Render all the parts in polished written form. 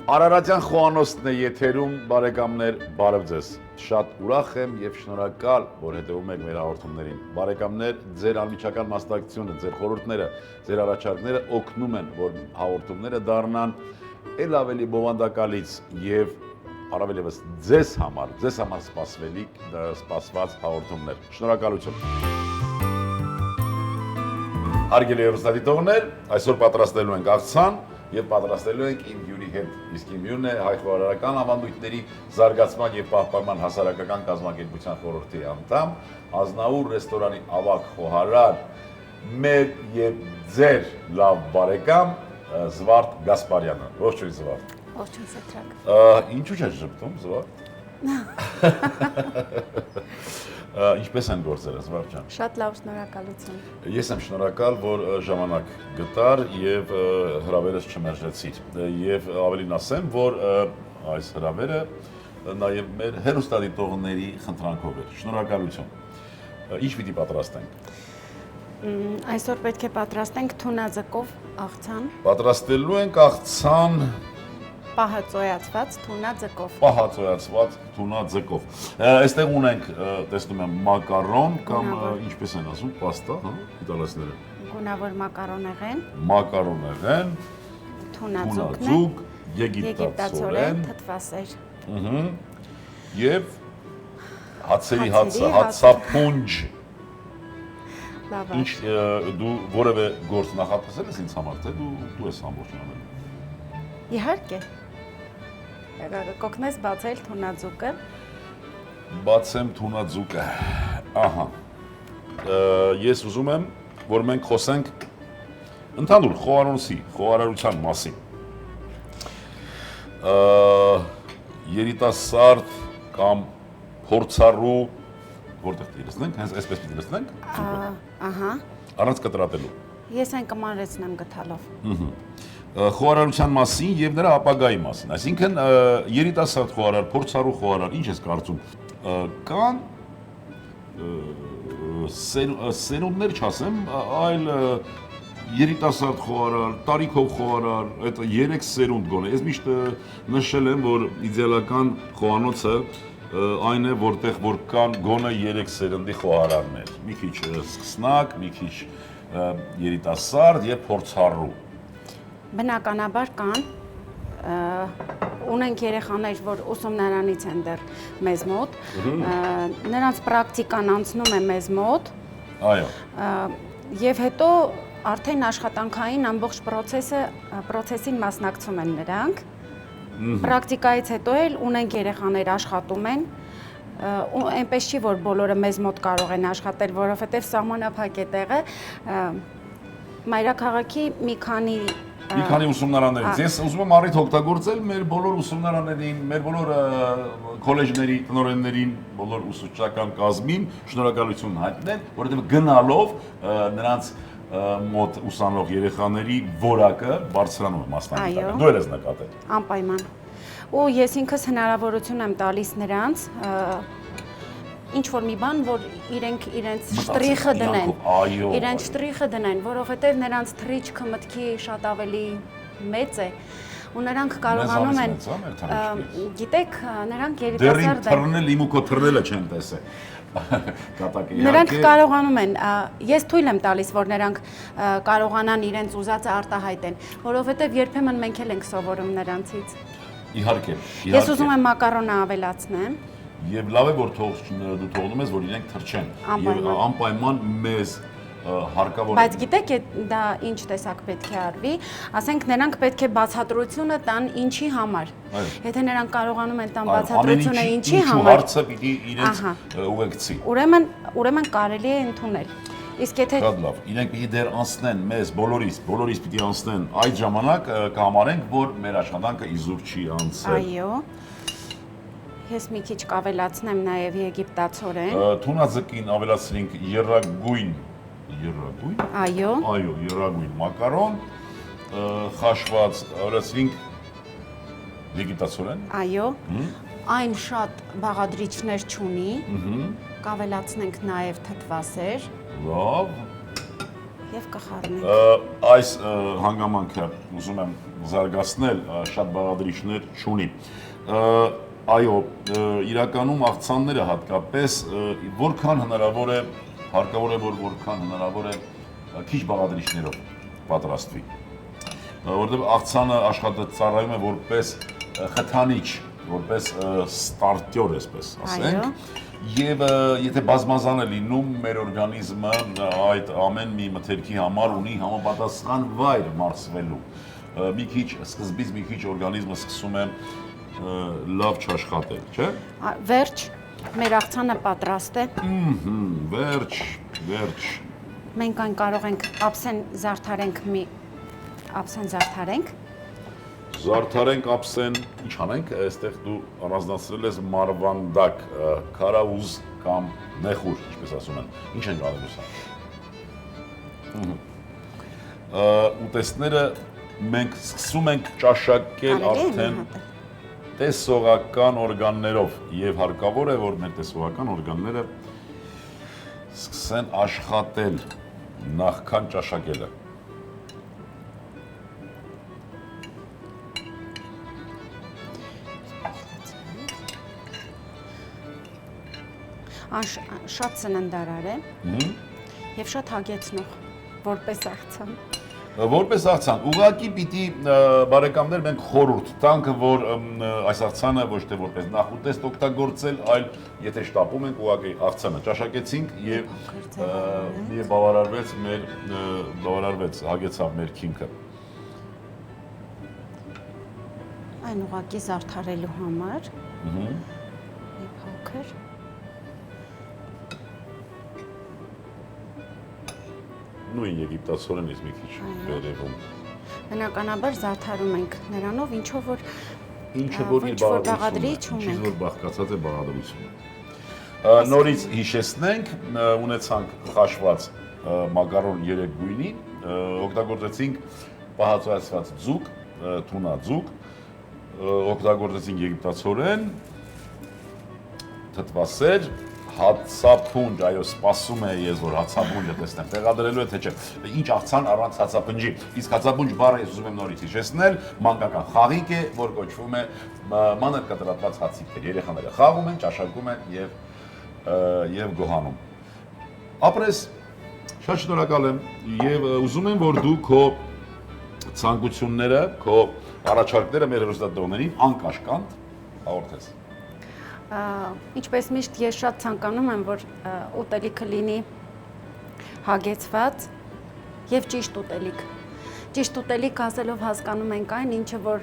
Արարատյան խոհանոցն է եթերում, բարեկամներ, բարև ձեզ։ Շատ ուրախ եմ եւ շնորհակալ, որ հետեւում եք մեր հաղորդումներին։ Բարեկամներ, ձեր անմիջական մասնակցությունը, ձեր խորհուրդները, ձեր առաջարկները օգնում են, որ հաղորդումները դառնան ել ավելի բովանդակալից եւ առավել եւս ձեզ համար սպասվելիք, սպասված հաղորդումներ։ Շնորհակալություն։ Հարգելի հեռուստադիտողներ, այսօր պատրաստելու ենք աղցան եւ պատրաստելու ենք իմ հյուրի հետ, իսկ իմ հյուրն է հայ խոհարարական ավանդույթների զարգացման եւ պահպանման հասարակական կազմակերպության խորհրդի անդամ, Ազնավուր ռեստորանի ավագ խոհարար, մեր եւ ձեր լավ բարեկամ Զվարթ Գասպարյանը։ Ողջույն Զվարթ։ Ողջույն Սեթրակ։ Ինչու՞ չես ժպտում, Զվարթ։ Ինչպես են գործերը, Զվարթ ջան։ Շատ լավ, շնորհակալություն։ Ես եմ շնորհակալ, որ ժամանակ գտար եւ հրավերս չմերժեցիր։ Եվ ավելին ասեմ, որ այս հրավերը նաեւ մեր հեռուստադիտողների խնդրանքով էր։ Շնորհակալություն։ Ինչ պիտի պատրաստենք։ Այսօր պետք է պատրաստենք թունաձկով աղցան։ Պատրաստելու ենք աղցան Պահածոյացված թունաձկով։ Պահածոյացված թունաձկով։ Այստեղ ունենք, տեսնում եմ, մակարոն կամ ինչպես են ասում, պաստա, հա, իտալացիները։ Գունավոր մակարոնեղեն։ Մակարոնեղեն, թունաձուկ, եգիպտացորեն, թթվասեր։ Եվ հացերի հացափունջ։ Լավ։ Ինչ դու որևէ գործ նախատեսել ես ինձ համար, թե դու ես ամբողջն անել։ Իհարկե։ Կօգնես բացել թունաձուկը։ Բացեմ թունաձուկը։ Ահա։ Ես ուզում եմ, որ մենք խոսենք ընդհանուր խոհանոցի, խոհարարության մասին։ Երիտասարդ կամ փորձառու որտեղ դիլսնենք, հենց այսպես պիտի լցնենք։ Ահա։ Առանց կտրատելու։ Ես այն կմանրեցնեմ գթալով։ Խոհարարության մասին եւ նրա ապագայի մասին։ Այսինքն երիտասարդ խոհարար, փորձառու խոհարար, ինչ ես կարծում, կան սերունդներ չասեմ, այլ երիտասարդ խոհարար, տարիքով խոհարար, այդ 3 սերունդ գոնե։ Ես միշտ նշել եմ, որ իդեալական խոհանոցը այն է, որտեղ որ կան գոնե 3 սերնդի խոհարարներ։ Մի քիչ սկսնակ, մի քիչ երիտասարդ եւ փորձառու։ Բնականաբար կան, ունենք երեխաներ, որ ուսումնարանից են դեռ մեզ մոտ, նրանց պրակտիկան անցնում է մեզ մոտ, եւ հետո արդեն աշխատանքային ամբողջ պրոցեսին մասնակցում են նրանք, պրակտիկայից հետո էլ ունենք երեխաներ աշխատում են, այնպես չի, որ բոլորը մեզ մոտ կարող են աշխատել, որովհետեւ սահմանափակ է տեղը, մայրաքաղաքի մի քանի ուսումնարաններից։ Ես ուզում եմ առիթ օգտագործել մեր բոլոր ուսումնարաններին, մեր բոլոր քոլեջների տնօրեններին, բոլոր ուսուցչական կազմին շնորհակալություն հայտնել, որովհետև գնալով նրանց մոտ ուսանող երեխաների որակը բարձրանում է մասնագիտական։ Դու ես նկատել։ Անպայման։ Ու ես ինքս հնարավորություն եմ տալիս նրանց ինչ որ մի բան, որ իրենց շտրիխը դնեն, իրենց շտրիխը դնեն, որովհետև նրանց թռիչքը մտքի շատ ավելի մեծ է, ու նրանք կարողանում են, գիտեք, նրանք երիտասարդ են։ Դեռ թռնել իմ ու քո թռնելը չեն տեսել։ Նրանք կարողանում են, ես թույլ եմ տալիս, որ նրանք կարողանան իրենց ուզածը արտահայտեն, որովհետև երբեմն մենք էլ ենք սովորում նրանցից։ Իհարկե։ Ես ուզում եմ մակարոնը ավելացնեմ։ Եվ լավ է, որ դու թողնում ես, որ իրենք թռչեն եւ անպայման մեզ հարկավոր։ Բայց գիտեք, դա ինչ տեսակ պետք է արվի, ասենք նրանք պետք է բացատրությունը տան ինչի համար։ Եթե նրանք կարողանում են տան բացատրությունը ինչի համար, հարցը պիտի իրենց ուղեկցի։ Ուրեմն կարելի է ընդունել։ Իսկ եթե Շատ լավ, իրենք պիտի դեռ անցնեն մեզ բոլորիս պիտի անցնեն այդ ժամանակ կհամարենք, որ մեր աշխատանքը իզուր չի անցել։ Այո։ Ես մի քիչ կավելացնեմ նաև եգիպտացորեն։ Թունաձկին ավելացրինք եռագույն։ Այո, եռագույն մակարոն, խաշված ավելացրինք եգիպտացորեն։ Այո, այն շատ բաղադրիչներ չունի, կավելացնենք նաև թթվասեր։ Լավ։ եւ կխառնենք։ Այս հանգամանքը ուզում եմ զարգացնել, շատ բաղադրիչներ չունի։ Այո, իրականում աղցանները հատկապես որքան հնարավոր է, հարկավոր է, որ որքան հնարավոր է քիչ բաղադրիչներով պատրաստվի։ Որտեղ աղցանը ծառայում է որպես խթանիչ, որպես ստարտյոր, այսպես ասենք, եւ եթե բազմազան է լինում, մեր օրգանիզմը այդ ամեն մի մթերքի համար ունի համապատասխան վայր մարսվելու։ Մի քիչ սկզբից մի քիչ օրգանիզմը սկսում է լավ չաշխատել, չէ՞։ Վերջ, մեր աղցանը պատրաստ է։ Վերջ։ Մենք այն կարող ենք ափսեն զարդարենք Զարդարենք ափսեն, ինչ անենք, այստեղ դու առանձնացրել ես մարվանդակ, քարաուզ կամ նեխուր, ինչպես ասում են։ Ինչ ենք արել սա։ Ուտեստները մենք սկսում ենք ճաշակել արդեն տեսողական օրգաններով եւ հարկավոր է, որ մեր տեսողական օրգանները սկսեն աշխատել նախքան ճաշակելը։ Շատ սննդարար է եւ շատ հագեցնող, որպես աղցան։ Որպես աղցան, ուղղակի պիտի բարեկամներ մենք խորհուրդ տանք, որ այս աղցանը ոչ թե որպես նախուտեստ օգտագործել, այլ եթե շտապում ենք ուղղակի աղցանը ճաշակեցինք եւ բավարարվեց, հագեցավ մեր քիմքը։ Այն ուղղակի զարդարելու համար։ Մի փոքր։ Նույն եգիպտացորենից մի քիչ վերևում։ Բնականաբար զարդարում ենք նրանով, ինչը որ իր բաղադրիչն որ բաղկացած է բաղադրությունը։ Նորից հիշեցնենք, ունեցանք խաշված մակարոն 3 գույնի, օգտագործեցինք պահածոյացված ձուկ, թունաձուկ, օգտագործեցինք եգիպտացորեն, թթվասեր, հացափունջ, այո, սպասում է ես, որ հացափունջը տեսնեմ, տեղադրելու է թե չէ, ինչ աղցան առանց հացափնջի, իսկ հացափունջ բառը ես ուզում եմ նորից հիշեցնել, մանկական խաղիկ է, որ կոչվում է մանր կտրատված հացիկներ, երեխաները խաղում են, ճաշակում են եւ գոհանում։ Ապրես, շատ շնորհակալ եմ եւ ուզում եմ, որ դու քո ցանկությունները, քո առաջարկները մեր հեռուստատողներին անկաշկանդ հաղորդես։ Ինչպես միշտ ես շատ ցանկանում եմ, որ ուտելիքը լինի հագեցված եւ ճիշտ ուտելիք։ Ճիշտ ուտելիք ասելով հասկանում ենք այն, ինչը որ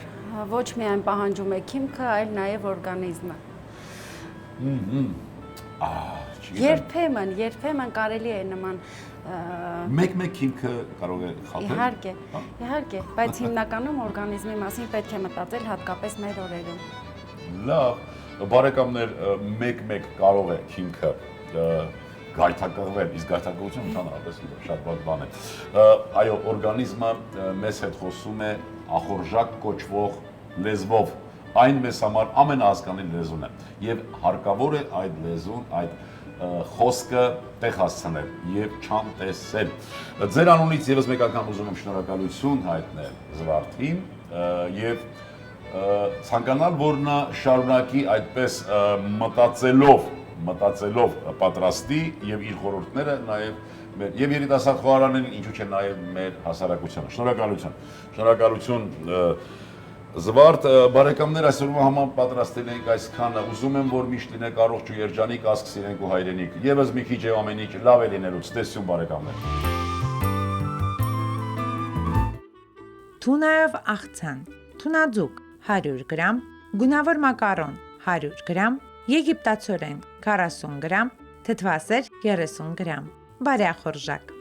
ոչ միայն պահանջում է քիմքը, այլ նաեւ օրգանիզմը։ Երբեմն կարելի է նման մեկ քիմքը կարող է խաթել։ Իհարկե, բայց հիմնականում օրգանիզմի մասին պետք է մտածել հատկապես մեր օրերում։ Լավ, բարեկամներ, մեկ կարող է քիմքը գայթակղվել, իսկ գայթակղությունը ընդհանրապես շատ բան է։ Այո, օրգանիզմը մեզ հետ խոսում է ախորժակ կոչվող լեզվով։ Այն մեզ համար ամենահասկանալի լեզուն է եւ հարկավոր է այդ լեզուն, այդ խոսքը տեղ հասցնել եւ չանտեսել։ Ձեր անունից եւս մեկ անգամ ուզում եմ շնորհակալություն հայտնել Զվարթին եւ ցանկանալ, որ նա շարունակի այդպես մտածելով պատրաստի եւ իր խորհուրդները նաեւ եւ երիտասարդ խոհարաններին, ինչու՞ չէ նաեւ մեր հասարակությանը։ Շնորհակալություն Զվարթ, բարեկամներ, այսօրվա համար պատրաստել ենք այսքանը, ուզում եմ, որ միշտ լինեք առողջ ու երջանիկ, ազգ սիրենք ու հայրենիք, եւս մի քիչ եւ ամեն ինչ լավ է լինելու, ցտեսություն բարեկամներ։ Թունայով աղցան, թունաձուկ 100 գրամ, գունավոր մակարոն 100 գրամ, եգիպտացորեն 40 գրամ, թթվասեր 30 գրամ, բարեախորժակ